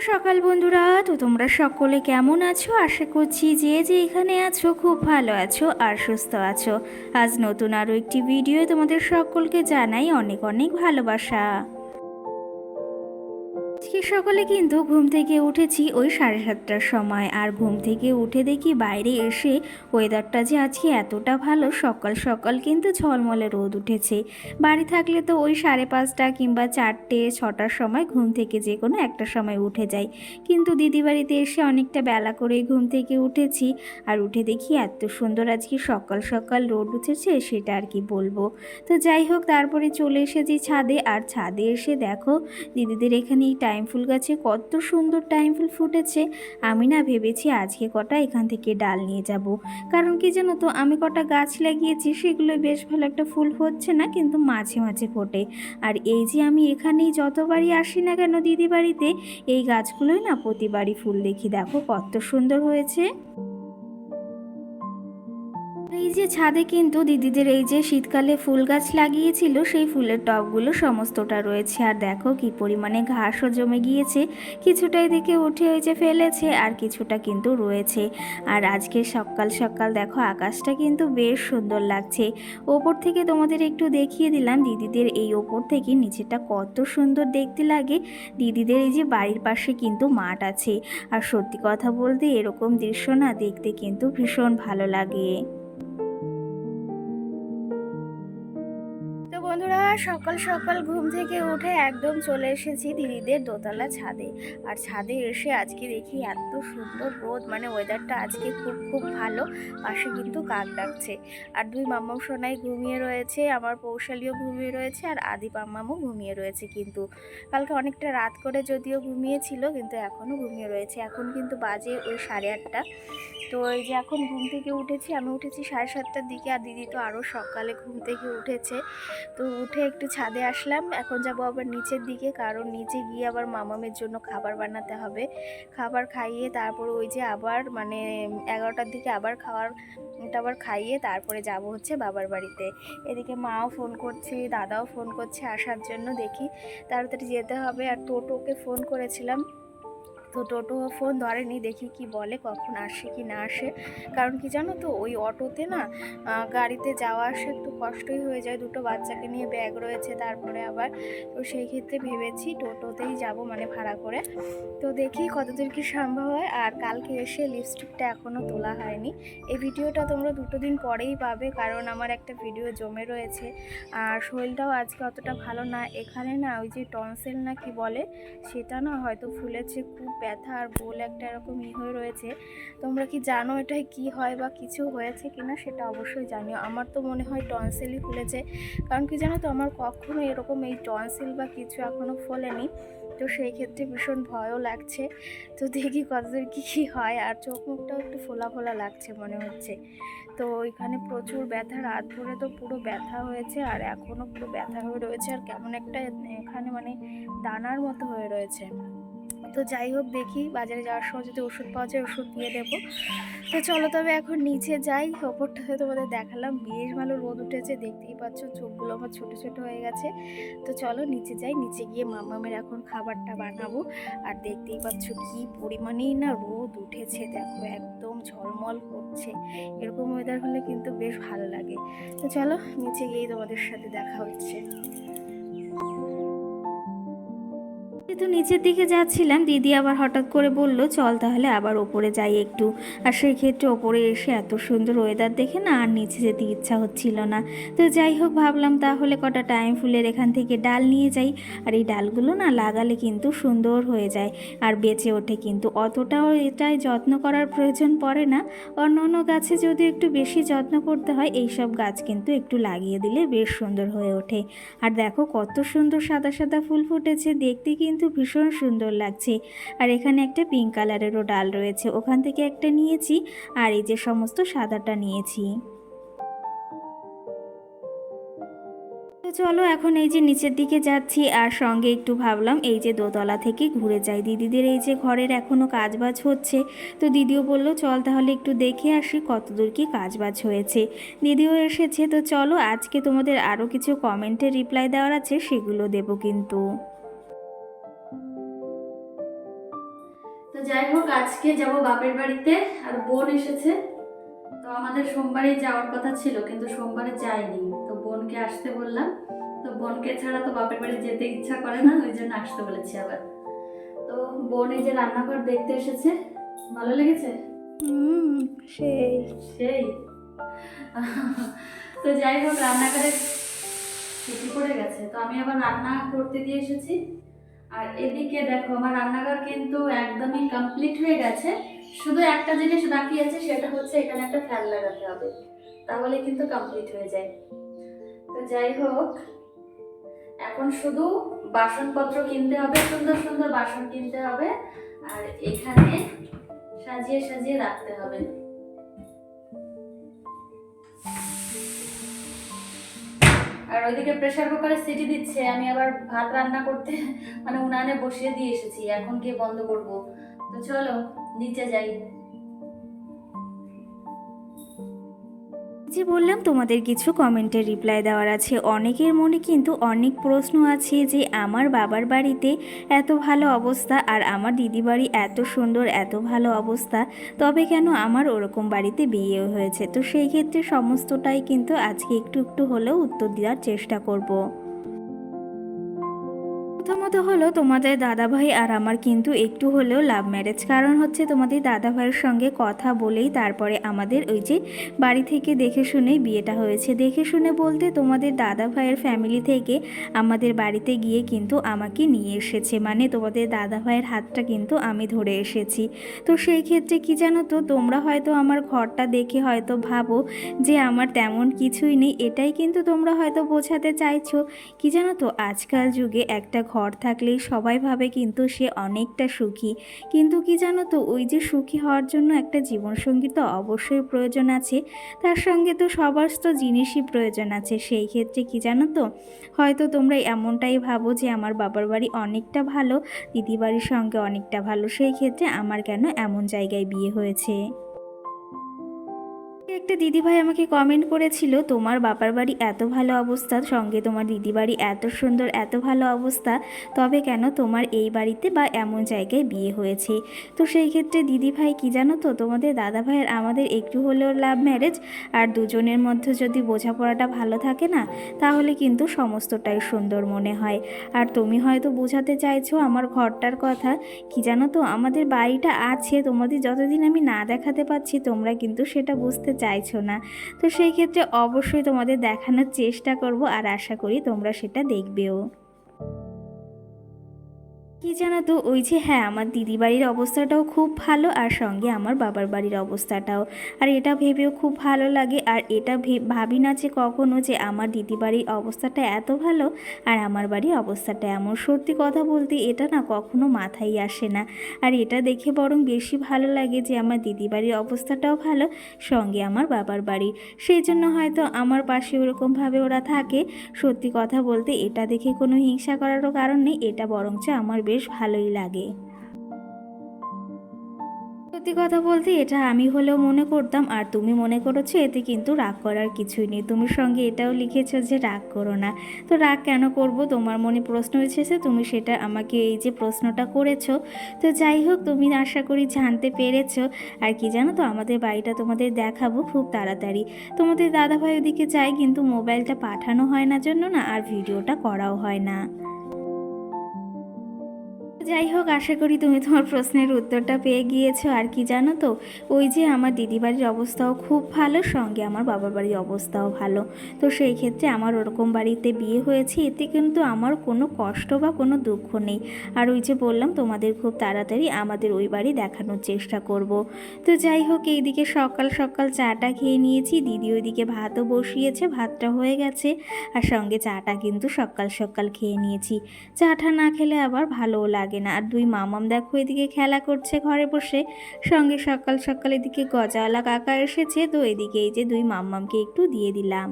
সকাল বন্ধুরা, তো তোমরা সকলে কেমন আছো? আশা করছি যে যে এখানে আছো খুব ভালো আছো আর সুস্থ আছো। আজ নতুন আরও একটি ভিডিও তোমাদের সকলকে জানাই অনেক অনেক ভালোবাসা। আজকে সকালে কিন্তু ঘুম থেকে উঠেছি ওই 7:30টার সময়, আর ঘুম থেকে উঠে দেখি বাইরে এসে ওয়েদারটা যে আজকে এতটা ভালো, সকাল সকাল কিন্তু ঝলমলে রোদ উঠেছে। বাড়ি থাকলে তো ওই 5:30 কিংবা 4টে 6টার সময় ঘুম থেকে যে কোনো একটা সময় উঠে যাই, কিন্তু দিদি বাড়িতে এসে অনেকটা বেলা করেই ঘুম থেকে উঠেছি। আর উঠে দেখি এত সুন্দর আজকে সকাল সকাল রোদ উঠেছে, সেটা আর কি বলবো। তো যাই হোক, তারপরে চলে এসেছি ছাদে, আর ছাদে এসে দেখো দিদিদের এখানে এই টাইম ফুল গাছে কত সুন্দর টাইম ফুল ফুটেছে। আমি না ভেবেছি আজকে কটা এখান থেকে ডাল নিয়ে যাব, কারণ কি জানো তো, আমি কটা গাছ লাগিয়েছি সেগুলো বেশ ভালো একটা ফুল হচ্ছে না, কিন্তু মাঝে মাঝে ফোটে। আর এই যে আমি এখানেই যতবারই আসি না কেন দিদি বাড়িতে, এই গাছগুলোই না প্রতিবারই ফুল দেখি। দেখো কত সুন্দর হয়েছে। এই যে ছাদে কিন্তু দিদিদের এই যে শীতকালে ফুল গাছ লাগিয়েছিল, সেই ফুলের টবগুলো সমস্তটা রয়েছে। আর দেখো কি পরিমাণে ঘাসও জমে গিয়েছে, কিছুটা এদিকে উঠে ওই যে ফেলেছে, আর কিছুটা কিন্তু রয়েছে। আর আজকে সকাল সকাল দেখো আকাশটা কিন্তু বেশ সুন্দর লাগছে। ওপর থেকে তোমাদের একটু দেখিয়ে দিলাম দিদিদের এই ওপর থেকে নিচেটা কত সুন্দর দেখতে লাগে। দিদিদের এই যে বাড়ির পাশে কিন্তু মাঠ আছে, আর সত্যি কথা বলতে এরকম দৃশ্য না দেখতে কিন্তু ভীষণ ভালো লাগে। তো বন্ধুরা, সকাল সকাল ঘুম থেকে উঠে একদম চলে এসেছি দিদিদের দোতলা ছাদে। আর ছাদে এসে আজকে দেখি এত সুন্দর রোদ, মানে ওয়েদারটা আজকে খুব খুব ভালো। পাশে কিন্তু কাক ডাকছে, আর দুই মাম্মাম সোনাই ঘুমিয়ে রয়েছে, আমার পৌশালিও ঘুমিয়ে রয়েছে, আর আদি মাম্মামও ঘুমিয়ে রয়েছে। কিন্তু কালকে অনেকটা রাত করে যদিও ঘুমিয়েছিল, কিন্তু এখনও ঘুমিয়ে রয়েছে। এখন কিন্তু বাজে ওই 8:30। তো এই যে এখন ঘুম থেকে উঠেছি, আমি উঠেছি 7:30টার দিকে, আর দিদি তো আরও সকালে ঘুম থেকে উঠেছে। তো উঠে একটু ছাদে আসলাম, এখন যাব আবার নিচের দিকে, কারণ নিচে গিয়ে আবার মামামের জন্য খাবার বানাতে হবে। খাবার খাইয়ে তারপর ওই যে আবার মানে 11টার দিকে আবার আবার খাইয়ে তারপরে যাব হচ্ছে বাবার বাড়িতে। এদিকে মাও ফোন করছে, দাদাও ফোন করছে আসার জন্য, দেখি তাড়াতাড়ি যেতে হবে। আর টোটোকে ফোন করেছিলাম, তো টোটো ফোন ধরেনি, দেখি কি বলে, কখন আসে কি না আসে। কারণ কি জানো তো, ওই অটোতে না গাড়িতে যাওয়া আসা একটু কষ্টই হয়ে যায়, দুটো বাচ্চাকে নিয়ে ব্যাগ রয়েছে তারপরে আবার। তো সেই ক্ষেত্রে ভেবেছি টোটোতেই যাব, মানে ভাড়া করে। তো দেখি কতদূর কি সম্ভব হয়। আর কালকে এসে লিপস্টিকটা এখনও তোলা হয়নি। এই ভিডিওটা তোমরা 2 দিন পরেই পাবে, কারণ আমার একটা ভিডিও জমে রয়েছে। আর শরীরটাও আজকে অতটা ভালো না, এখানে না ওই যে টনসিল না কি বলে, সেটা না হয়তো ফুলেছে, খুব ব্যথা আর গোল একটা এরকম হয়ে রয়েছে। তোমরা কি জানো এটাই কি হয় বা কিছু হয়েছে কিনা সেটা অবশ্যই জানিও। আমার তো মনে হয় টনসিলই ফুলেছে, কারণ কি জানো তো, আমার কখনো এরকম এই টনসিল বা কিছু এখনও ফোলেনি। তো সেই ক্ষেত্রে ভীষণ ভয়ও লাগছে। তো দেখি কতদূর কী হয়। আর চোখ মুখটাও একটু ফোলা ফোলা লাগছে মনে হচ্ছে। তো এখানে প্রচুর ব্যথা, রাত ভরে তো পুরো ব্যথা হয়েছে, আর এখনও পুরো ব্যথা হয়ে রয়েছে, আর কেমন একটা এখানে মানে দানার মতো হয়ে রয়েছে। তো যাই হোক, দেখি বাজারে যাওয়ার সময় যদি ওষুধ পাওয়া যায় ওষুধ দিয়ে দেবো। তো চলো তবে এখন নিচে যাই। ওপরটাতে তোমাদের দেখালাম বেশ ভালো রোদ উঠেছে, দেখতেই পাচ্ছ চোখগুলো আমার ছোটো ছোটো হয়ে গেছে। তো চলো নিচে যাই, নিচে গিয়ে মামামের এখন খাবারটা বানাবো। আর দেখতেই পাচ্ছ কি পরিমাণেই না রোদ উঠেছে, দেখো একদম ঝলমল করছে। এরকম ওয়েদার হলে কিন্তু বেশ ভালো লাগে। তো চলো নিচে গিয়েই তোমাদের সাথে দেখা হচ্ছে। তো নিচের দিকে যাচ্ছিলাম, দিদি আবার হঠাৎ করে বলল চল তাহলে আবার ওপরে যাই একটু। আর সেই ক্ষেত্রে ওপরে এসে এত সুন্দর ওয়েদার দেখে না আর নিচে যেতে ইচ্ছা হচ্ছিল না। তো যাই হোক, ভাবলাম তাহলে কটা টাইম ফুলের এখান থেকে ডাল নিয়ে যাই। আর এই ডালগুলো না লাগালে কিন্তু সুন্দর হয়ে যায় আর বেঁচে ওঠে, কিন্তু অতটাও এটাই যত্ন করার প্রয়োজন পড়ে না। অন্য অন্য গাছে যদি একটু বেশি যত্ন করতে হয়, এই সব গাছ কিন্তু একটু লাগিয়ে দিলে বেশ সুন্দর হয়ে ওঠে। আর দেখো কত সুন্দর সাদা সাদা ফুল ফুটেছে, দেখতে কিন্তু ভীষণ সুন্দর লাগছে। আর এখানে একটা পিঙ্ক কালারেরও ডাল রয়েছে, ওখান থেকে একটা নিয়েছি, আর এই যে সমস্ত সাদাটা নিয়েছি। তো চলো এখন এই যে নিচের দিকে যাচ্ছি, আর সঙ্গে একটু ভাবলাম এই যে দোতলা থেকে ঘুরে যাই। দিদিদের এই যে ঘরের এখনও কাজবাজ হচ্ছে, তো দিদিও বললো চল তাহলে একটু দেখে আসি কতদূর কি কাজবাজ হয়েছে। দিদিও এসেছে, তো চলো আজকে তোমাদের আরও কিছু কমেন্টের রিপ্লাই দেওয়ার আছে, সেগুলো দেবো কিন্তু। যাই হোক, আজকে যাব বাপের বাড়িতে, আর বোন এসেছে। তো আমাদের সোমবারে যাওয়ার কথা ছিল, কিন্তু সোমবারে যাইনি। তো বোনকে আসতে বললাম, তো বোনকে ছাড়া তো বাপের বাড়ি যেতে ইচ্ছা করে না, ওই জন্য আসতে বলেছি আবার। তো বোন এই যে রান্নাঘর দেখতে এসেছে, ভালো লেগেছে? সেই সেই তো যাই হোক, রান্নাঘরে ছুটি পড়ে গেছে, তো আমি আবার রান্না করতে দিয়ে এসেছি। আর এদিকে দেখো, আমার রান্নাঘর কিন্তু একদমই কমপ্লিট হয়ে গেছে। শুধু একটা জিনিস বাকি আছে, সেটা হচ্ছে এখানে একটা ফ্যান লাগাতে হবে, তাহলে কিন্তু কমপ্লিট হয়ে যায়। তো যাই হোক, এখন শুধু বাসনপত্র কিনতে হবে, সুন্দর সুন্দর বাসন কিনতে হবে, আর এখানে সাজিয়ে সাজিয়ে রাখতে হবে। আর ওইদিকে প্রেসার কুকারে সিটি দিচ্ছে, আমি আবার ভাত রান্না করতে মানে উনানে বসিয়ে দিয়ে এসেছি, এখন গিয়ে বন্ধ করব। তো চলো নিচে যাই। যে বললাম তোমাদের কিছু কমেন্টের রিপ্লাই দেওয়ার আছে। অনেকের মনে কিন্তু অনেক প্রশ্ন আছে যে আমার বাবার বাড়িতে এত ভালো অবস্থা আর আমার দিদি বাড়ি এত সুন্দর, এত ভালো অবস্থা, তবে কেন আমার ওরকম বাড়িতে বিয়ে হয়েছে। তো সেই ক্ষেত্রে সমস্তটাই কিন্তু আজকে একটু একটু হলেও উত্তর দেওয়ার চেষ্টা করব। প্রথমত হলো, তোমাদের দাদাভাই আর আমার কিন্তু একটু হলেও লাভ ম্যারেজ। কারণ হচ্ছে তোমাদের দাদাভাইয়ের সঙ্গে কথা বলেই তারপরে আমাদের ওই যে বাড়ি থেকে দেখে শুনেই বিয়েটা হয়েছে। দেখে শুনে বলতে তোমাদের দাদাভাইয়ের ফ্যামিলি থেকে আমাদের বাড়িতে গিয়ে কিন্তু আমাকে নিয়ে এসেছে, মানে তোমাদের দাদাভাইয়ের হাতটা কিন্তু আমি ধরে এসেছি। তো সেই ক্ষেত্রে কি জানো তো, তোমরা হয়তো আমার ঘরটা দেখে হয়তো ভাবো যে আমার তেমন কিছুই নেই, এটাই কিন্তু তোমরা হয়তো বোঝাতে চাইছো। কি জানো তো, আজকাল যুগে একটা ঘর থাকলেই সবাই ভাবে কিন্তু সে অনেকটা সুখী। কিন্তু কি জানো তো, ওই যে সুখী হওয়ার জন্য একটা জীবনসঙ্গী তো অবশ্যই প্রয়োজন আছে, তার সঙ্গে তো সমস্ত জিনিসই প্রয়োজন আছে। সেই ক্ষেত্রে কি জানো তো, হয়তো তোমরা এমনটাই ভাবো যে আমার বাবার বাড়ি অনেকটা ভালো, দিদি বাড়ির সঙ্গে অনেকটা ভালো, সেই ক্ষেত্রে আমার কেন এমন জায়গায় বিয়ে হয়েছে। একটা দিদিভাই আমাকে কমেন্ট করেছিল, তোমার বাবার বাড়ি এত ভালো অবস্থা, সঙ্গে তোমার দিদি বাড়ি এত সুন্দর, এত ভালো অবস্থা, তবে কেন তোমার এই বাড়িতে বা এমন জায়গায় বিয়ে হয়েছে। তো সেই ক্ষেত্রে দিদিভাই কি জানো তো, তোমাদের দাদাভাইয়ের আমাদের একটু হলেও লাভ ম্যারেজ, আর দুজনের মধ্যে যদি বোঝাপড়াটা ভালো থাকে না, তাহলে কিন্তু সমস্তটাই সুন্দর মনে হয়। আর তুমি হয়তো বোঝাতে চাইছো আমার ঘরটার কথা। কি জানো তো, আমাদের বাড়িটা আছে, তোমাদের যতদিন আমি না দেখাতে পারছি তোমরা কিন্তু সেটা বুঝতে চাইছো না। তো সেই ক্ষেত্রে অবশ্যই তোমাদের দেখানোর চেষ্টা করব, আর আশা করি তোমরা সেটা দেখবেও। কি জানো তো, ওই যে হ্যাঁ, আমার দিদি বাড়ির অবস্থাটাও খুব ভালো, আর সঙ্গে আমার বাবার বাড়ির অবস্থাটাও। আর এটা ভেবেও খুব ভালো লাগে, আর এটা ভাবি না যে কখনো যে আমার দিদি বাড়ির অবস্থাটা এত ভালো আর আমার বাড়ির অবস্থাটা এমন। সত্যি কথা বলতে এটা না কখনো মাথায় আসে না। আর এটা দেখে বরং বেশি ভালো লাগে যে আমার দিদি বাড়ির অবস্থাটাও ভালো, সঙ্গে আমার বাবার বাড়ি। সেই জন্য হয়তো আমার পাশে ওরকমভাবে ওরা থাকে। সত্যি কথা বলতে এটা দেখে কোনো হিংসা করারও কারণ নেই, এটা বরঞ্চ আমার বেশ ভালোই লাগে। সত্যি কথা বলতে এটা আমি হলেও মনে করতাম, আর তুমি মনে করেছো, এতে কিন্তু রাগ করার কিছুই নেই। তুমি সঙ্গে এটাও লিখেছো যে রাগ করো না। তো রাগ কেন করব, তোমার মনে প্রশ্ন এসেছে, তুমি সেটা আমাকে এই যে প্রশ্নটা করেছো। তো যাই হোক, তুমি আশা করি জানতে পেরেছো। আর কি জানো তো, আমাদের বাড়িটা তোমাদের দেখাবো খুব তাড়াতাড়ি। তোমাদের দাদাভাই ওদিকে যায়, কিন্তু মোবাইলটা পাঠানো হয় না জন্য না, আর ভিডিওটা করাও হয় না। যাই হোক, আশা করি তুমি তোমার প্রশ্নের উত্তরটা পেয়ে গিয়েছো। আর কি জানো তো, ওই যে আমার দিদি বাড়ির অবস্থাও খুব ভালো, সঙ্গে আমার বাবার বাড়ির অবস্থাও ভালো। তো সেই ক্ষেত্রে আমার ওরকম বাড়িতে বিয়ে হয়েছে, এতে কিন্তু আমার কোনো কষ্ট বা কোনো দুঃখ নেই। আর ওই যে বললাম তোমাদের খুব তাড়াতাড়ি আমাদের ওই বাড়ি দেখানোর চেষ্টা করব। তো যাই হোক, এইদিকে সকাল সকাল চাটা খেয়ে নিয়েছি, দিদি ওইদিকে ভাতও বসিয়েছে, ভাতটা হয়ে গেছে, আর সঙ্গে চাটা কিন্তু সকাল সকাল খেয়ে নিয়েছি। চাটা না খেলে আবার ভালোও লাগে না। আর দুই মামাম দেখো এদিকে খেলা করছে ঘরে বসে, সঙ্গে সকাল সকাল এদিকে গজাওয়ালা কাকা এসেছে, তো এদিকে এই যে দুই মাম্মামকে একটু দিয়ে দিলাম।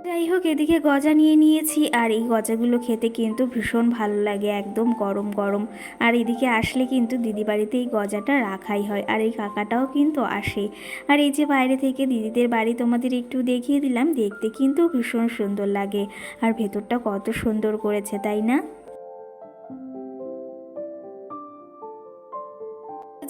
যাই হোক, এদিকে গজা নিয়ে নিয়েছি, আর এই গজাগুলো খেতে কিন্তু ভীষণ ভালো লাগে, একদম গরম গরম। আর এদিকে আসলে কিন্তু দিদি বাড়িতে এই গজাটা রাখাই হয়, আর এই কাকাটাও কিন্তু আসে। আর এই যে বাইরে থেকে দিদিদের বাড়ি তোমাদের একটু দেখিয়ে দিলাম, দেখতে কিন্তু ভীষণ সুন্দর লাগে, আর ভেতরটা কত সুন্দর করেছে, তাই না?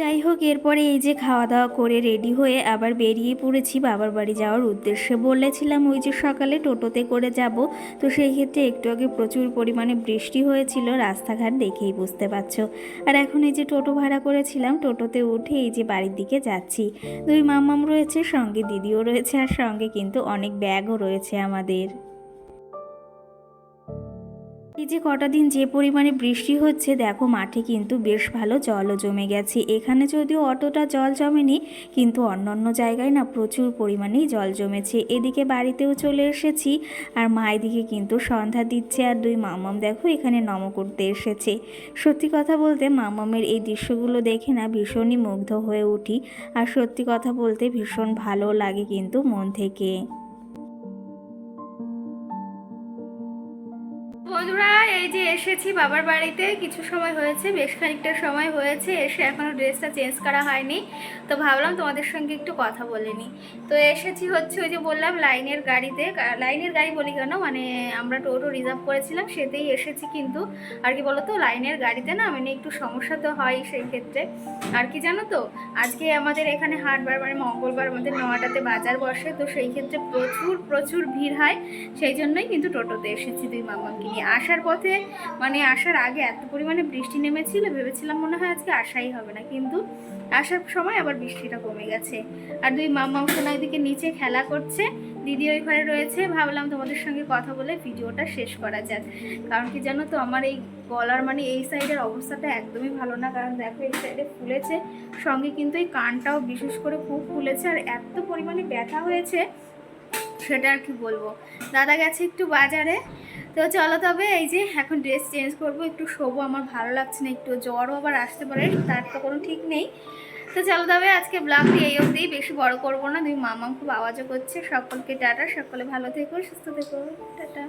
যাই হোক, এরপরে এই যে খাওয়া দাওয়া করে রেডি হয়ে আবার বেরিয়ে পড়েছি বাবার বাড়ি যাওয়ার উদ্দেশ্যে। বলেছিলাম ওই যে সকালে টোটোতে করে যাব, তো সেই ক্ষেত্রে একটু আগে প্রচুর পরিমাণে বৃষ্টি হয়েছিল, রাস্তাঘাট দেখেই বুঝতে পারছো। আর এখন এই যে টোটো ভাড়া করেছিলাম, টোটোতে উঠে এই যে বাড়ির দিকে যাচ্ছি। দুই মাম্মাম রয়েছে, সঙ্গে দিদিও রয়েছে, আর সঙ্গে কিন্তু অনেক ব্যাগও রয়েছে আমাদের। এই যে কটা দিন যে পরিমাণে বৃষ্টি হচ্ছে, দেখো মাঠে কিন্তু বেশ ভালো জলও জমে গেছে। এখানে যদিও অতটা জল জমেনি, কিন্তু অন্যান্য জায়গায় না প্রচুর পরিমাণেই জল জমেছে। এদিকে বাড়িতেও চলে এসেছি, আর মা এদিকে কিন্তু সন্ধ্যা দিচ্ছে, আর দুই মামাম দেখো এখানে নম করতে এসেছে। সত্যি কথা বলতে মামামের এই দৃশ্যগুলো দেখে না ভীষণই মুগ্ধ হয়ে উঠি, আর সত্যি কথা বলতে ভীষণ ভালো লাগে কিন্তু মন থেকে। বন্ধুরা, এই যে এসেছি বাবার বাড়িতে, কিছু সময় হয়েছে, বেশ খানিকটা সময় হয়েছে এসে, এখনো ড্রেসটা চেঞ্জ করা হয়নি, তো ভাবলাম তোমাদের সঙ্গে একটু কথা বলে নিই। তো এসেছি হচ্ছে ওই যে বললাম লাইনের গাড়িতে, লাইনের গাড়ি বলি কেন, মানে আমরা টোটো রিজার্ভ করেছিলাম সেতেই এসেছি। কিন্তু আর কি বলতো, লাইনের গাড়িতে না মানে একটু সমস্যা তো হয় সেই ক্ষেত্রে। আর কি জানো তো, আজকে আমাদের এখানে হাটবার মানে মঙ্গলবার আমাদের 9টাতে বাজার বসে, তো সেই ক্ষেত্রে প্রচুর প্রচুর ভিড় হয়, সেই জন্যই কিন্তু টোটোতে এসেছি দুই মামাকে নিয়ে। আসার পথে মানে আসার আগে এত পরিমাণে বৃষ্টি নেমেছিল, ভেবেছিলাম মনে হয় আজকে আসাই হবে না, কিন্তু আসার সময় আবার বৃষ্টিটা কমে গেছে। আর দুই মামাও সোনা এদিকে নিচে খেলা করছে, দিদি ওই ঘরে রয়েছে। ভাবলাম তোমাদের সঙ্গে কথা বলে ভিডিওটা শেষ করা যাক, কারণ কি জানো তো, আমার এই গলার মানে এই সাইডের অবস্থাটা একদমই ভালো না, কারণ দেখো এই সাইডে ফুলেছে, সঙ্গে কিন্তু এই কানটাও বিশেষ করে খুব ফুলেছে, আর এত পরিমাণে ব্যথা হয়েছে সেটা আর কি বলবো। দাদা গেছে একটু বাজারে, তো চলো তবে এই যে এখন ড্রেস চেঞ্জ করবো, একটু শোবো, আমার ভালো লাগছে না, একটু জ্বরও আবার আসতে পারে, তার তো কোনো ঠিক নেই। তো চলো তবে আজকে ব্লগটি এই অবধি, বেশি বড় করবো না, দুই মামাম খুব আওয়াজও করছে। সকলকে টাটা, সকলে ভালো থেকো, সুস্থ থেকো, টাটা।